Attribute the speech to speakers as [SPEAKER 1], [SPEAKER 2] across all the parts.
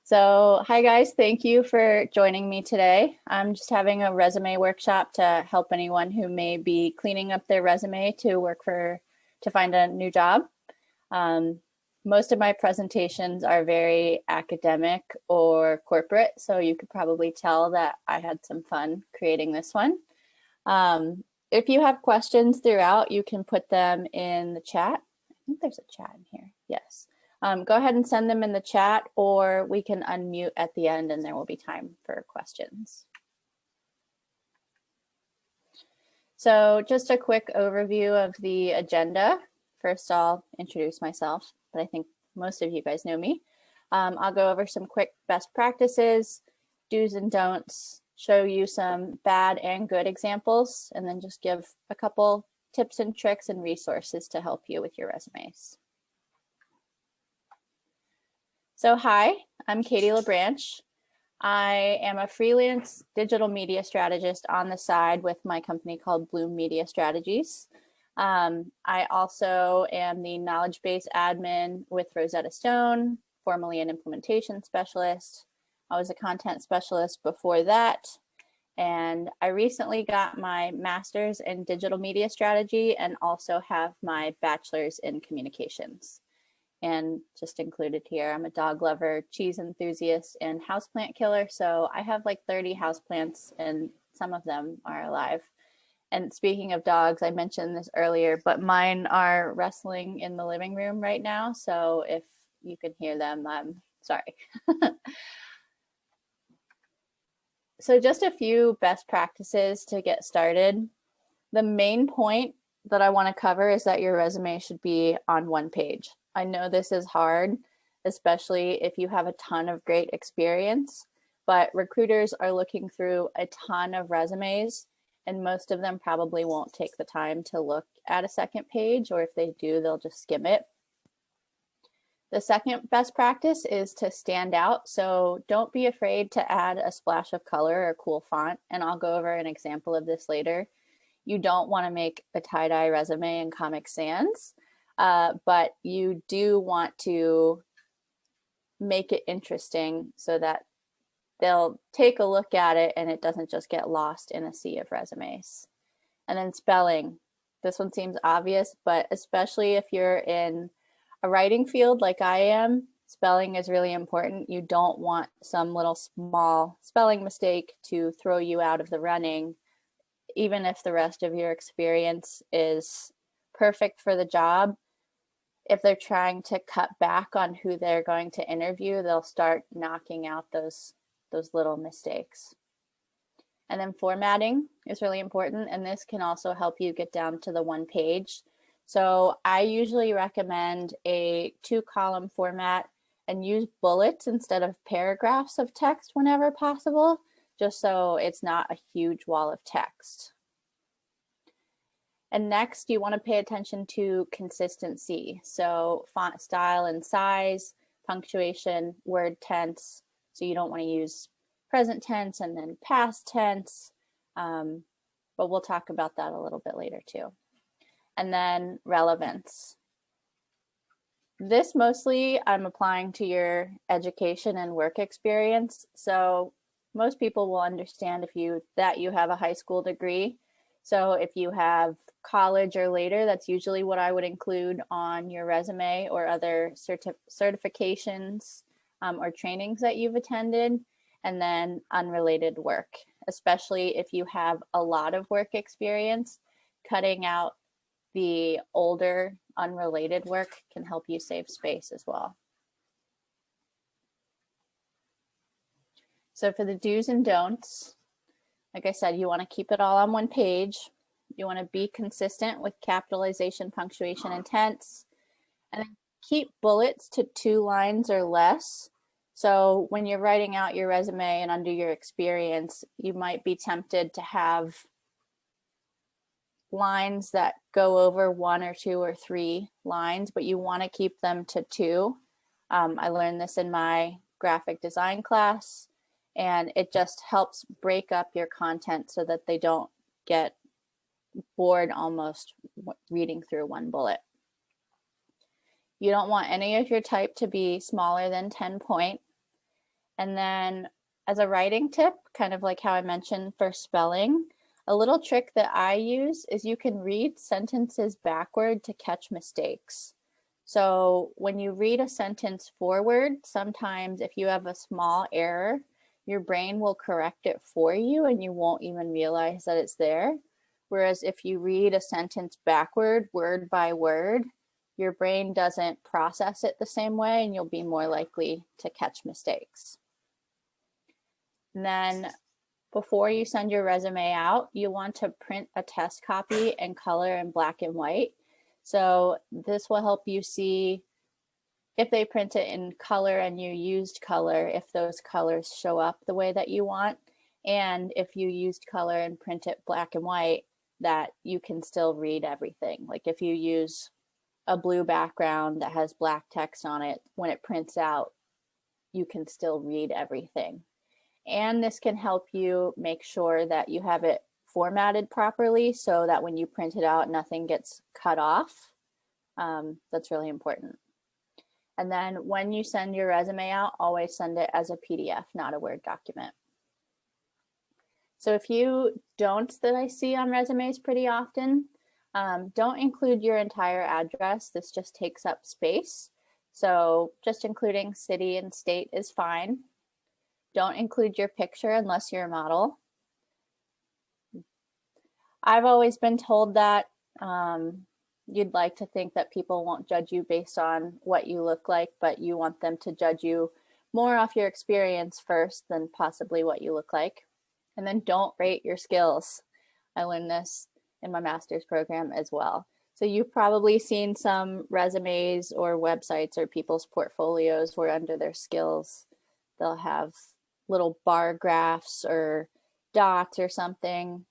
[SPEAKER 1] So, hi guys, thank you for joining me today. I'm just having a resume workshop to help anyone who may be cleaning up their resume to find a new job. Um, Most of my presentations are very academic or corporate, so you could probably tell that I had some fun creating this one. If you have questions throughout, you can put them in the chat. I think there's a chat in here. Yes. Go ahead and send them in the chat, or we can unmute at the end and there will be time for questions. So just a quick overview of the agenda. First, I'll introduce myself, but I think most of you guys know me. I'll go over some quick best practices, do's and don'ts, show you some bad and good examples, and then just give a couple tips and tricks and resources to help you with your resumes. So hi, I'm Katie LaBranche. I am a freelance digital media strategist on the side with my company called Bloom Media Strategies. I also am the knowledge base admin with Rosetta Stone, formerly an implementation specialist. I was a content specialist before that. And I recently got my master's in digital media strategy and also have my bachelor's in communications. And just included here, I'm a dog lover, cheese enthusiast, and houseplant killer. So I have like 30 houseplants and some of them are alive. And speaking of dogs, I mentioned this earlier, but mine are wrestling in the living room right now. So if you can hear them, I'm sorry. So just a few best practices to get started. The main point that I want to cover is that your resume should be on one page. I know this is hard, especially if you have a ton of great experience, but recruiters are looking through a ton of resumes and most of them probably won't take the time to look at a second page, or if they do, they'll just skim it. The second best practice is to stand out. So don't be afraid to add a splash of color or cool font, and I'll go over an example of this later. You don't want to make a tie-dye resume in Comic Sans, but you do want to make it interesting so that they'll take a look at it and it doesn't just get lost in a sea of resumes. And then spelling. This one seems obvious, but especially if you're in a writing field like I am, spelling is really important. You don't want some little small spelling mistake to throw you out of the running, even if the rest of your experience is perfect for the job. If they're trying to cut back on who they're going to interview, they'll start knocking out those little mistakes. And then formatting is really important, and this can also help you get down to the one page. So I usually recommend a 2-column format and use bullets instead of paragraphs of text whenever possible, just so it's not a huge wall of text. And next, you want to pay attention to consistency. So font style and size, punctuation, word tense. So you don't want to use present tense and then past tense, but we'll talk about that a little bit later too. And then relevance. This mostly I'm applying to your education and work experience. So most people will understand that you have a high school degree. So if you have college or later, that's usually what I would include on your resume, or other certifications or trainings that you've attended, and then unrelated work, especially if you have a lot of work experience. Cutting out the older unrelated work can help you save space as well. So for the do's and don'ts, like I said, you want to keep it all on one page. You want to be consistent with capitalization, punctuation, and tense, and then keep bullets to 2 lines or less. So when you're writing out your resume and under your experience, you might be tempted to have lines that go over 1 or 2 or 3 lines, but you want to keep them to 2. I learned this in my graphic design class, and it just helps break up your content so that they don't get bored almost reading through one bullet. You don't want any of your type to be smaller than 10 point. And then as a writing tip, kind of like how I mentioned for spelling, a little trick that I use is you can read sentences backward to catch mistakes. So when you read a sentence forward, sometimes if you have a small error, your brain will correct it for you and you won't even realize that it's there. Whereas if you read a sentence backward, word by word, your brain doesn't process it the same way and you'll be more likely to catch mistakes. And then before you send your resume out, you want to print a test copy and color in black and white. So this will help you see if they print it in color and you used color, if those colors show up the way that you want. And if you used color and print it black and white, that you can still read everything. Like if you use a blue background that has black text on it, when it prints out, you can still read everything. And this can help you make sure that you have it formatted properly so that when you print it out, nothing gets cut off. That's really important. And then when you send your resume out, always send it as a PDF, not a Word document. So a few don'ts that I see on resumes pretty often, don't include your entire address. This just takes up space. So just including city and state is fine. Don't include your picture unless you're a model. I've always been told that you'd like to think that people won't judge you based on what you look like, but you want them to judge you more off your experience first than possibly what you look like. And then don't rate your skills. I learned this in my master's program as well. So you've probably seen some resumes or websites or people's portfolios where under their skills, they'll have little bar graphs or dots or something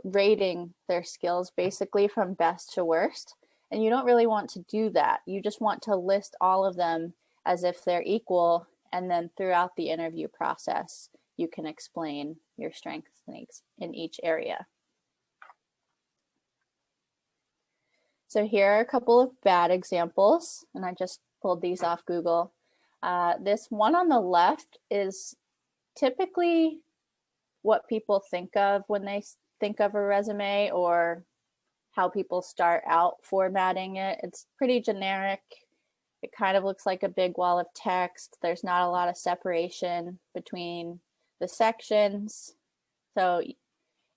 [SPEAKER 1] rating their skills basically from best to worst. And you don't really want to do that. You just want to list all of them as if they're equal. And then throughout the interview process, you can explain your strengths in each area. So here are a couple of bad examples, and I just pulled these off Google. This one on the left is typically what people think of when they think of a resume or how people start out formatting it. It's pretty generic. It kind of looks like a big wall of text. There's not a lot of separation between the sections. So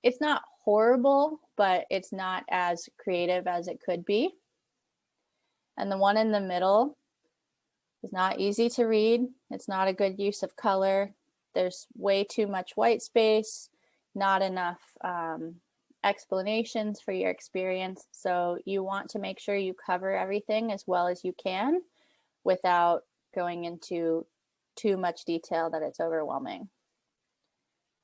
[SPEAKER 1] it's not horrible, but it's not as creative as it could be. And the one in the middle is not easy to read. It's not a good use of color. There's way too much white space, not enough explanations for your experience. So you want to make sure you cover everything as well as you can without going into too much detail that it's overwhelming.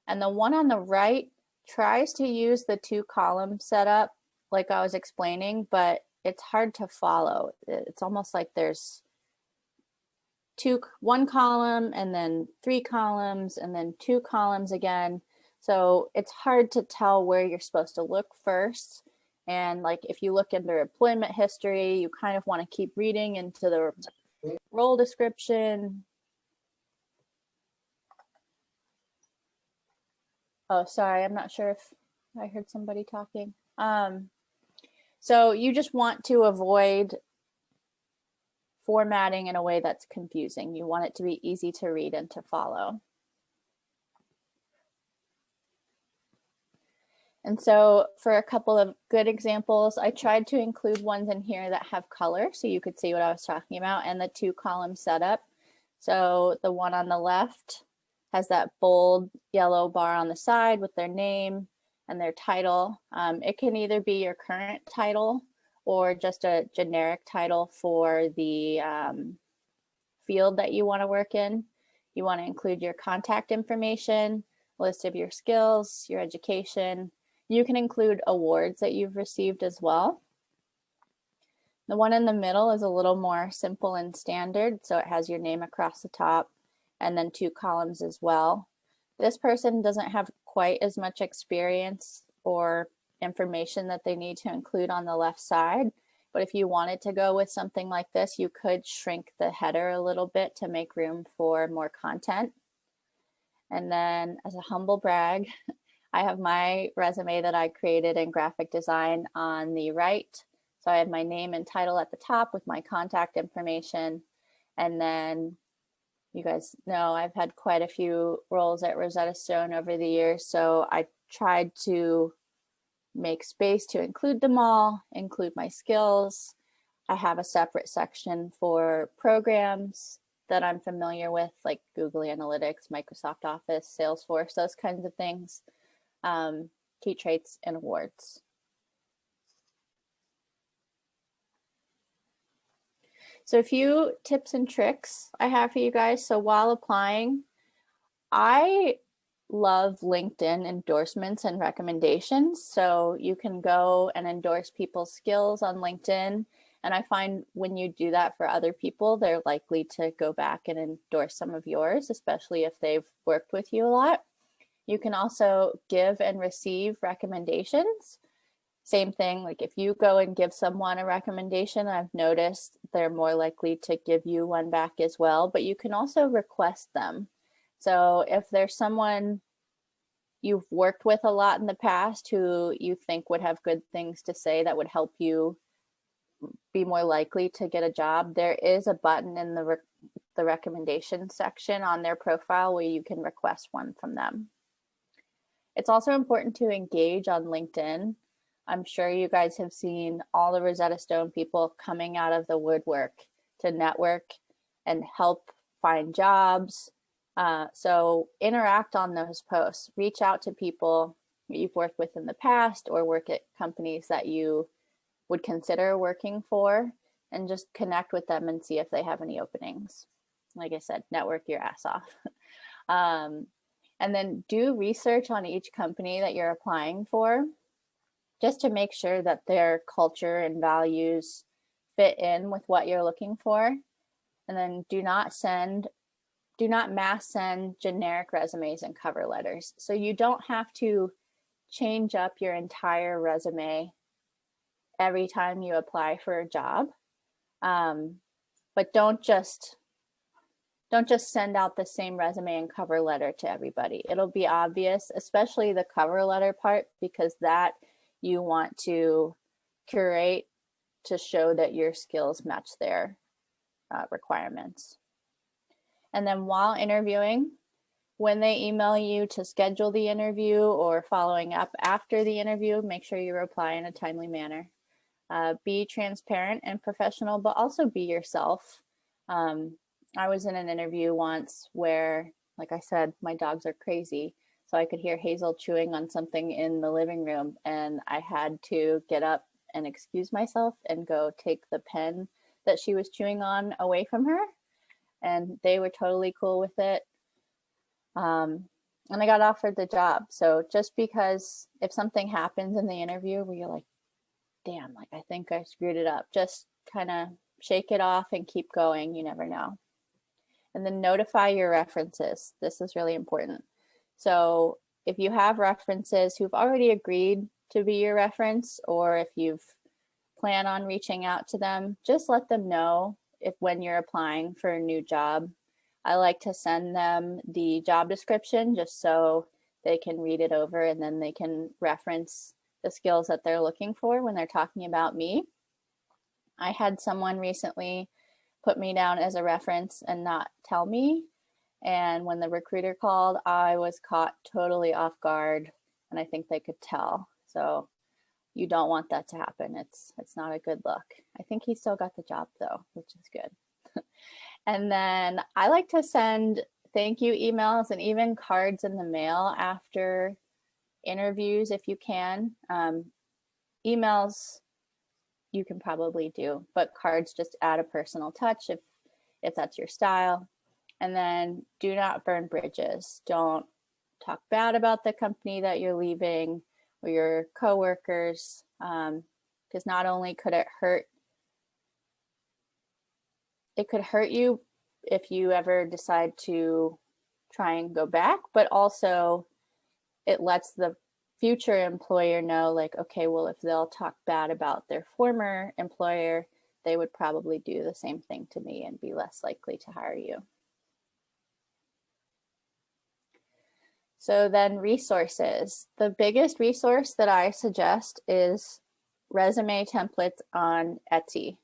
[SPEAKER 1] And the one on the right tries to use the 2-column setup like I was explaining, but it's hard to follow. It's almost like there's one column and then 3 columns and then 2 columns again. So it's hard to tell where you're supposed to look first. And like if you look into employment history, you kind of want to keep reading into the role description. Oh, sorry, I'm not sure if I heard somebody talking. So you just want to avoid formatting in a way that's confusing. You want it to be easy to read and to follow. And so for a couple of good examples, I tried to include ones in here that have color so you could see what I was talking about, and the 2-column setup. So the one on the left has that bold yellow bar on the side with their name and their title. It can either be your current title or just a generic title for the field that you want to work in. You want to include your contact information, list of your skills, your education. You can include awards that you've received as well. The one in the middle is a little more simple and standard, so it has your name across the top and then 2 columns as well. This person doesn't have quite as much experience or information that they need to include on the left side, But if you wanted to go with something like this, you could shrink the header a little bit to make room for more content. And then as a humble brag, I have my resume that I created in graphic design on the right. So I have my name and title at the top with my contact information. And then you guys know I've had quite a few roles at Rosetta Stone over the years. So I tried to make space to include them all, include my skills. I have a separate section for programs that I'm familiar with, like Google Analytics, Microsoft Office, Salesforce, those kinds of things. Key traits and awards. So a few tips and tricks I have for you guys. So while applying, I love LinkedIn endorsements and recommendations. So you can go and endorse people's skills on LinkedIn. And I find when you do that for other people, they're likely to go back and endorse some of yours, especially if they've worked with you a lot. You can also give and receive recommendations. Same thing, like if you go and give someone a recommendation, I've noticed they're more likely to give you one back as well, but you can also request them. So if there's someone you've worked with a lot in the past who you think would have good things to say that would help you be more likely to get a job, there is a button in the recommendation section on their profile where you can request one from them. It's also important to engage on LinkedIn. I'm sure you guys have seen all the Rosetta Stone people coming out of the woodwork to network and help find jobs. So interact on those posts, reach out to people you've worked with in the past or work at companies that you would consider working for, and just connect with them and see if they have any openings. Like I said, network your ass off. And then do research on each company that you're applying for, just to make sure that their culture and values fit in with what you're looking for. And then do not mass send generic resumes and cover letters. So you don't have to change up your entire resume every time you apply for a job. But don't just send out the same resume and cover letter to everybody. It'll be obvious, especially the cover letter part, because that you want to curate to show that your skills match their requirements. And then while interviewing, when they email you to schedule the interview or following up after the interview, make sure you reply in a timely manner. Be transparent and professional, but also be yourself. I was in an interview once where, like I said, my dogs are crazy. So I could hear Hazel chewing on something in the living room, and I had to get up and excuse myself and go take the pen that she was chewing on away from her. And they were totally cool with it. And I got offered the job. So just because if something happens in the interview where you're like, damn, like I think I screwed it up, just kind of shake it off and keep going. You never know. And then notify your references. This is really important. So if you have references who've already agreed to be your reference, or if you've plan on reaching out to them, just let them know if when you're applying for a new job. I like to send them the job description just so they can read it over and then they can reference the skills that they're looking for when they're talking about me. I had someone recently put me down as a reference and not tell me. And when the recruiter called, I was caught totally off guard, and I think they could tell. So you don't want that to happen. It's not a good look. I think he still got the job though, which is good. And then I like to send thank you emails and even cards in the mail after interviews if you can. Emails you can probably do, but cards just add a personal touch if that's your style. And then do not burn bridges. Don't talk bad about the company that you're leaving or your coworkers, because not only could it could hurt you if you ever decide to try and go back, but also it lets the future employer know, like, okay, well, if they'll talk bad about their former employer, they would probably do the same thing to me and be less likely to hire you. So then resources. The biggest resource that I suggest is resume templates on Etsy.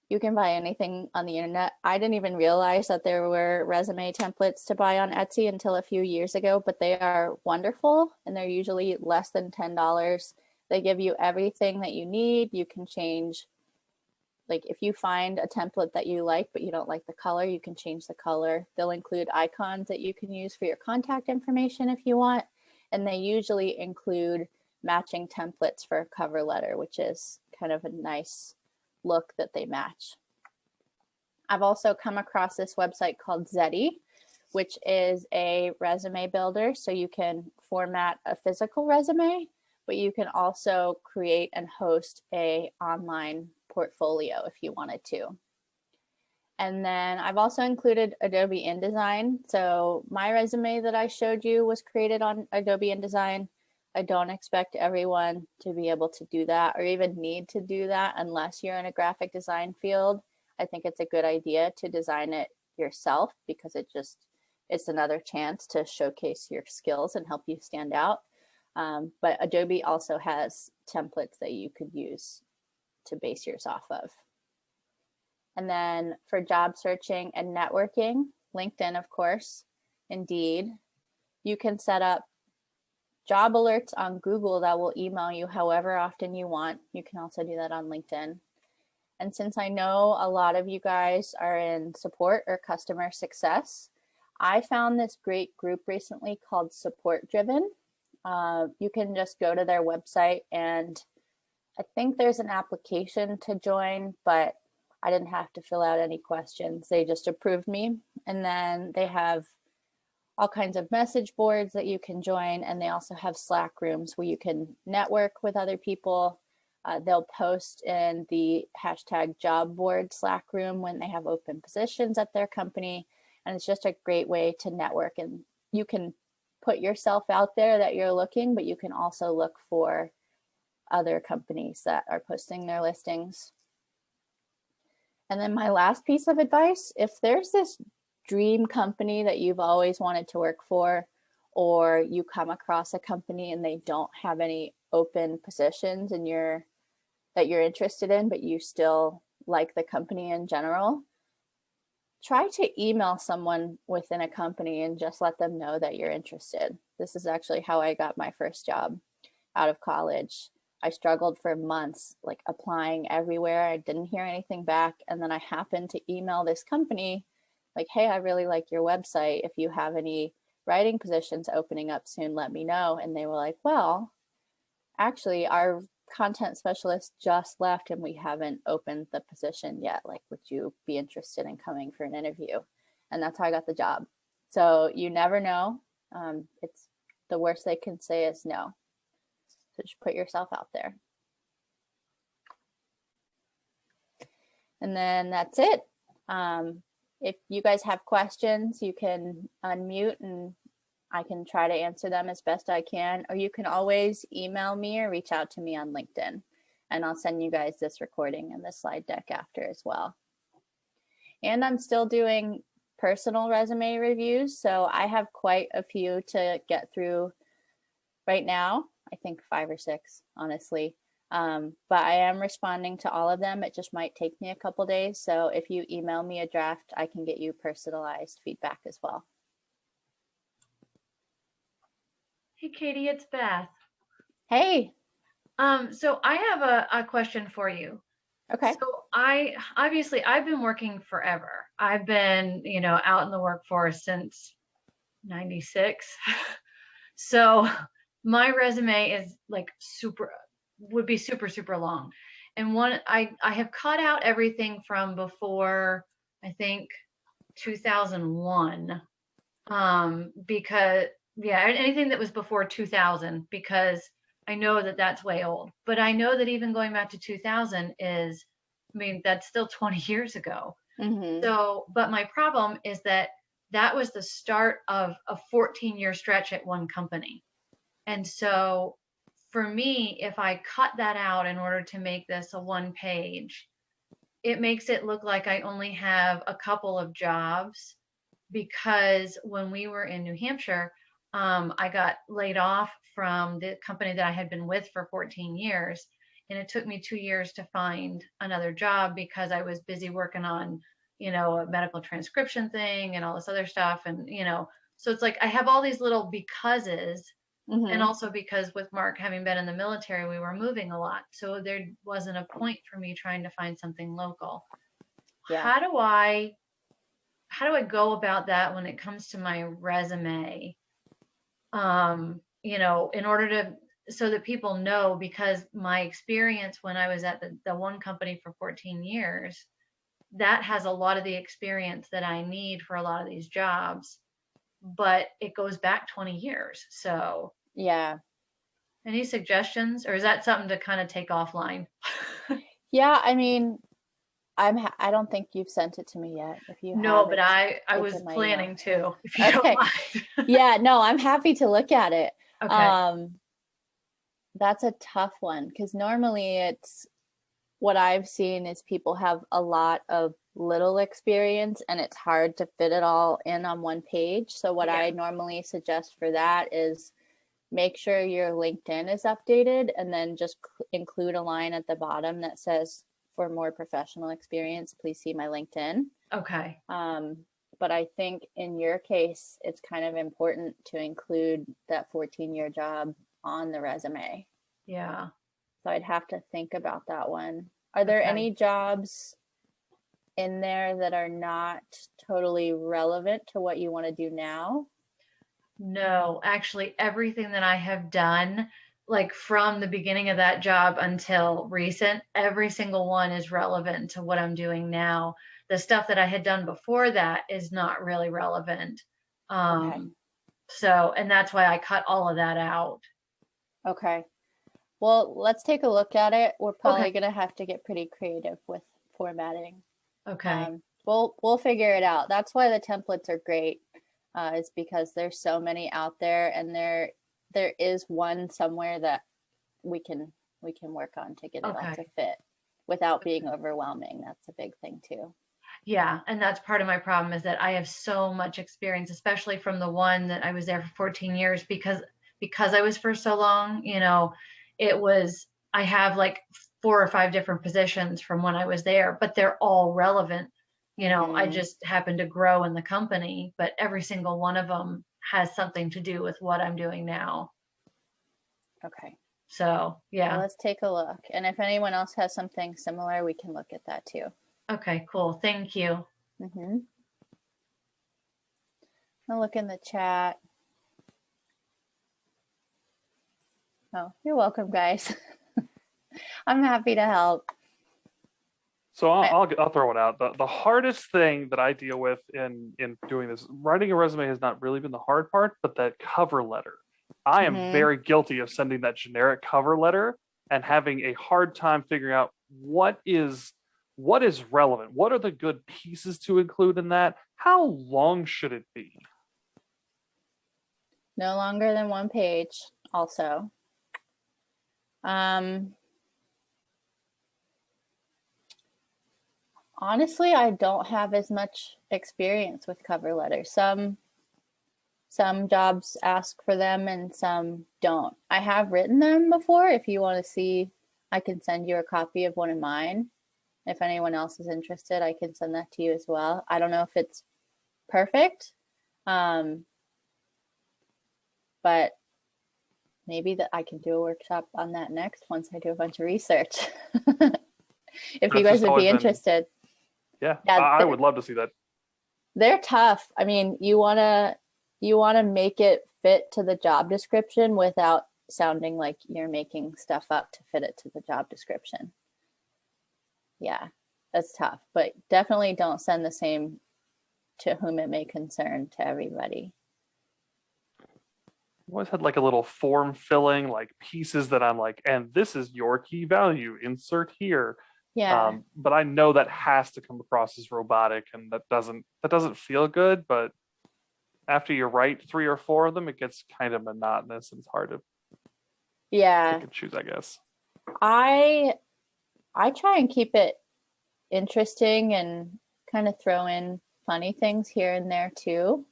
[SPEAKER 1] You can buy anything on the internet. I didn't even realize that there were resume templates to buy on Etsy until a few years ago, but they are wonderful and they're usually less than $10. They give you everything that you need. You can change, like if you find a template that you like, but you don't like the color, you can change the color. They'll include icons that you can use for your contact information if you want. And they usually include matching templates for a cover letter, which is kind of a nice look that they match. I've also come across this website called Zeddy, which is a resume builder. So you can format a physical resume, but you can also create and host a online portfolio if you wanted to. And then I've also included Adobe InDesign. So my resume that I showed you was created on Adobe InDesign. I don't expect everyone to be able to do that or even need to do that unless you're in a graphic design field. I think it's a good idea to design it yourself because it's another chance to showcase your skills and help you stand out. But Adobe also has templates that you could use to base yours off of. And then for job searching and networking, LinkedIn, of course, Indeed, you can set up job alerts on Google that will email you however often you want. You can also do that on LinkedIn. And since I know a lot of you guys are in support or customer success, I found this great group recently called Support Driven. You can just go to their website, and I think there's an application to join, but I didn't have to fill out any questions. They just approved me. And then they have all kinds of message boards that you can join. And they also have Slack rooms where you can network with other people. They'll post in the hashtag job board Slack room when they have open positions at their company. And it's just a great way to network. And you can put yourself out there that you're looking, but you can also look for other companies that are posting their listings. And then my last piece of advice, if there's this dream company that you've always wanted to work for, or you come across a company and they don't have any open positions and that you're interested in, but you still like the company in general, try to email someone within a company and just let them know that you're interested. This is actually how I got my first job out of college. I struggled for months, like applying everywhere. I didn't hear anything back. And then I happened to email this company like, hey, I really like your website. If you have any writing positions opening up soon, let me know. And they were like, well, actually, our content specialist just left and we haven't opened the position yet. Like, would you be interested in coming for an interview? And that's how I got the job. So you never know. It's the worst they can say is no. So just put yourself out there. And then that's it. If you guys have questions, you can unmute and I can try to answer them as best I can, or you can always email me or reach out to me on LinkedIn, and I'll send you guys this recording and the slide deck after as well. And I'm still doing personal resume reviews, so I have quite a few to get through right now. I think 5 or 6, honestly. But I am responding to all of them. It just might take me a couple days. So if you email me a draft, I can get you personalized feedback as well.
[SPEAKER 2] Hey, Katie, it's Beth.
[SPEAKER 1] Hey.
[SPEAKER 2] So I have a question for you.
[SPEAKER 1] Okay.
[SPEAKER 2] So I've been working forever. I've been, out in the workforce since 96. So my resume is like would be super long. And I have cut out everything from before, I think 2001. Because anything that was before 2000, because I know that that's way old. But I know that even going back to 2000 that's still 20 years ago.
[SPEAKER 1] Mm-hmm.
[SPEAKER 2] So, but my problem is that was the start of a 14-year stretch at one company. And so for me, if I cut that out in order to make this a one page, it makes it look like I only have a couple of jobs, because when we were in New Hampshire, I got laid off from the company that I had been with for 14 years. And it took me 2 years to find another job because I was busy working on, a medical transcription thing and all this other stuff. And, so it's like I have all these little becauses. And
[SPEAKER 1] Mm-hmm.
[SPEAKER 2] also because with Mark having been in the military, we were moving a lot. So there wasn't a point for me trying to find something local.
[SPEAKER 1] Yeah.
[SPEAKER 2] How do I how do I go about that when it comes to my resume? In order to so that people know, because my experience when I was at the one company for 14 years, that has a lot of the experience that I need for a lot of these jobs, but it goes back 20 years. So
[SPEAKER 1] Yeah.
[SPEAKER 2] any suggestions, or is that something to kind of take offline?
[SPEAKER 1] Yeah, I mean, I don't think you've sent it to me yet. If you
[SPEAKER 2] No,
[SPEAKER 1] have,
[SPEAKER 2] but I
[SPEAKER 1] it's
[SPEAKER 2] was
[SPEAKER 1] in my email.
[SPEAKER 2] planning to, if you don't
[SPEAKER 1] Okay.
[SPEAKER 2] mind.
[SPEAKER 1] Yeah, no, I'm happy to look at it.
[SPEAKER 2] Okay.
[SPEAKER 1] Um, that's a tough one because normally it's what I've seen is people have a lot of little experience and it's hard to fit it all in on one page. So what
[SPEAKER 2] Yeah.
[SPEAKER 1] I normally suggest for that is make sure your LinkedIn is updated and then just include a line at the bottom that says, for more professional experience, please see my LinkedIn.
[SPEAKER 2] Okay.
[SPEAKER 1] Um, but I think in your case, it's kind of important to include that 14-year job on the resume.
[SPEAKER 2] Yeah.
[SPEAKER 1] So I'd have to think about that one. Are there
[SPEAKER 2] Okay.
[SPEAKER 1] any jobs in there that are not totally relevant to what you want to do now?
[SPEAKER 2] No, actually, everything that I have done, like from the beginning of that job until recent, every single one is relevant to what I'm doing now. The stuff that I had done before that is not really relevant.
[SPEAKER 1] Okay.
[SPEAKER 2] And that's why I cut all of that out.
[SPEAKER 1] Okay. Well, let's take a look at it. We're
[SPEAKER 2] Okay.
[SPEAKER 1] probably going to have to get pretty creative with formatting.
[SPEAKER 2] Okay.
[SPEAKER 1] We'll figure it out. That's why the templates are great, is because there's so many out there, and there is one somewhere that we can we can work on to get it all to
[SPEAKER 2] Okay.
[SPEAKER 1] fit without being overwhelming. That's a big thing too.
[SPEAKER 2] Yeah, and that's part of my problem, is that I have so much experience, especially from the one that I was there for 14 years, because I was for so long, it was I have like 4 or 5 different positions from when I was there, but they're all relevant. I
[SPEAKER 1] Mm-hmm.
[SPEAKER 2] just happened to grow in the company, but every single one of them has something to do with what I'm doing now.
[SPEAKER 1] Okay.
[SPEAKER 2] So,
[SPEAKER 1] Well,
[SPEAKER 2] yeah.
[SPEAKER 1] let's take a look. And if anyone else has something similar, we can look at that too.
[SPEAKER 2] Okay, cool. Thank you.
[SPEAKER 1] Mm-hmm. I'll look in the chat. Oh, you're welcome, guys. I'm happy to help.
[SPEAKER 3] So
[SPEAKER 1] I,
[SPEAKER 3] I'll throw it out. The hardest thing that I deal with in doing this, writing a resume has not really been the hard part, but that cover letter. I am
[SPEAKER 1] mm-hmm.
[SPEAKER 3] very guilty of sending that generic cover letter and having a hard time figuring out what is relevant. What are the good pieces to include in that? How long should it be?
[SPEAKER 1] No longer than one page, also. Um, Honestly, I don't have as much experience with cover letters. Some jobs ask for them and some don't. I have written them before. If you want to see, I can send you a copy of one of mine. If anyone else is interested, I can send that to you as well. I don't know if it's perfect, um, but maybe that I can do a workshop on that next once I do a bunch of research. If you
[SPEAKER 3] That's
[SPEAKER 1] guys
[SPEAKER 3] just
[SPEAKER 1] would
[SPEAKER 3] always
[SPEAKER 1] be
[SPEAKER 3] been,
[SPEAKER 1] interested.
[SPEAKER 3] yeah,
[SPEAKER 1] Yeah,
[SPEAKER 3] I would love to see that.
[SPEAKER 1] they're tough. I mean, you want to make it fit to the job description without sounding like you're making stuff up to fit it to the job description. Yeah, that's tough, but definitely don't send the same to whom it may concern to everybody.
[SPEAKER 3] I always had like a little form filling, like pieces that I'm like, and this is your key value, insert here.
[SPEAKER 1] Yeah.
[SPEAKER 3] But I know that has to come across as robotic, and that doesn't feel good. But after you write 3 or 4 of them, it gets kind of monotonous, and it's hard to
[SPEAKER 1] Yeah.
[SPEAKER 3] pick and choose, I guess.
[SPEAKER 1] I try and keep it interesting and kind of throw in funny things here and there too.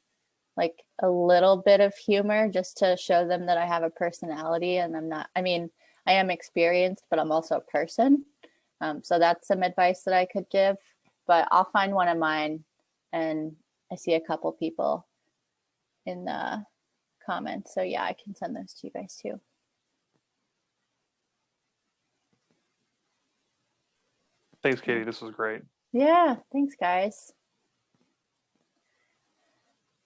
[SPEAKER 1] Like a little bit of humor just to show them that I have a personality and I'm not, I mean, I am experienced, but I'm also a person. So that's some advice that I could give, but I'll find one of mine. And I see a couple people in the comments. So yeah, I can send those to you guys too.
[SPEAKER 3] Thanks, Katie. This was great.
[SPEAKER 1] Yeah, thanks guys.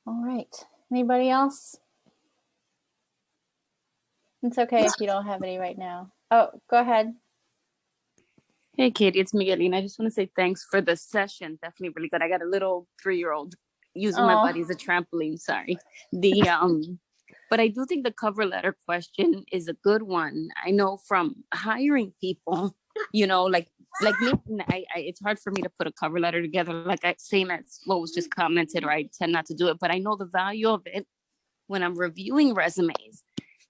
[SPEAKER 1] All right. Anybody else? It's okay if you don't have any right now. Oh, go ahead.
[SPEAKER 4] Hey, Katie, it's Miguelina. I just want to say thanks for the session. Definitely really good. I got a little 3-year-old using my body as a trampoline. Sorry. But I do think the cover letter question is a good one. I know from hiring people, you know, like me, it's hard for me to put a cover letter together. Like same as what was just commented, or I tend not to do it. But I know the value of it when I'm reviewing resumes,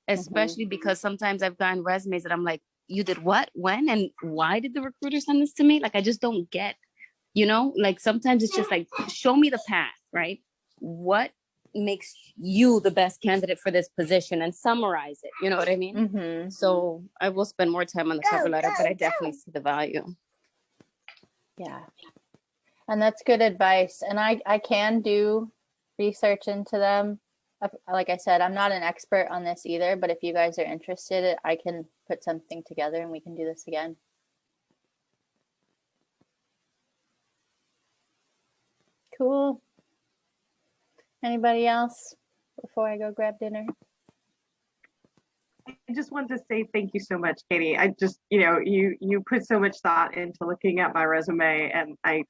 [SPEAKER 4] especially because sometimes I've gotten resumes that I'm like, you did what, when, and why did the recruiter send this to me? Like, I just don't get, you know, like sometimes it's just like, show me the path, right? What makes you the best candidate for this position and summarize it. You know what I mean? So I will spend more time on the cover letter, but I definitely see the value.
[SPEAKER 1] Yeah. And that's good advice. And I can do research into them. Like I said, I'm not an expert on this either, but if you guys are interested, I can put something together and we can do this again. Cool. Anybody else before I go grab dinner?
[SPEAKER 5] I just want to say thank you so much, Katie. I just, you put so much thought into looking at my resume, and I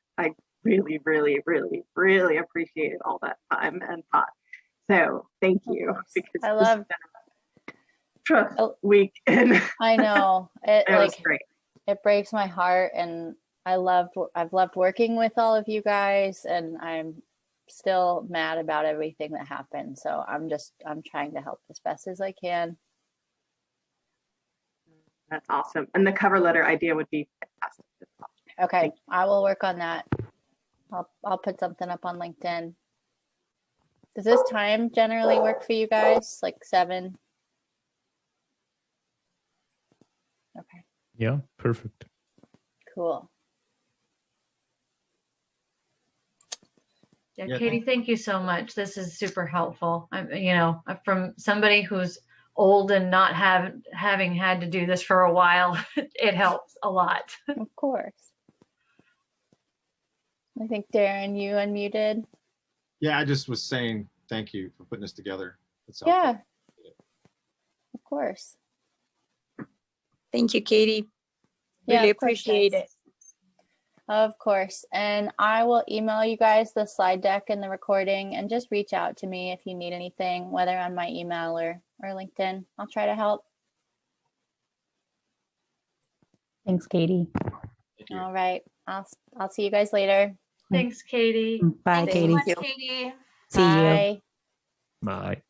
[SPEAKER 5] really, really, really, really appreciated all that time and thought. So thank you, because
[SPEAKER 1] I love
[SPEAKER 5] week and
[SPEAKER 1] I know it
[SPEAKER 5] was great.
[SPEAKER 1] It breaks my heart, and I've loved working with all of you guys, and I'm still mad about everything that happened. So I'm trying to help as best as I can.
[SPEAKER 5] That's awesome. And the cover letter idea would be fantastic as well.
[SPEAKER 1] Okay, I will work on that. I'll put something up on LinkedIn. Does this time generally work for you guys? Like 7? Okay.
[SPEAKER 6] Yeah, perfect.
[SPEAKER 1] Cool.
[SPEAKER 2] Yeah, Katie, thank you so much. This is super helpful. I'm from somebody who's old and not having had to do this for a while, it helps a lot.
[SPEAKER 1] Of course. I think Darren, you unmuted.
[SPEAKER 7] Yeah, I just was saying thank you for putting this together.
[SPEAKER 1] Yeah, of course.
[SPEAKER 4] Thank you, Katie. Really appreciate it.
[SPEAKER 1] Of course. And I will email you guys the slide deck and the recording, and just reach out to me if you need anything, whether on my email or LinkedIn. I'll try to help.
[SPEAKER 8] Thanks, Katie.
[SPEAKER 1] All right. I'll see you guys later.
[SPEAKER 2] Thanks, Katie.
[SPEAKER 8] Bye,
[SPEAKER 4] Thanks
[SPEAKER 8] Katie.
[SPEAKER 4] so much,
[SPEAKER 2] Katie.
[SPEAKER 8] See you.
[SPEAKER 1] Bye.
[SPEAKER 6] Bye.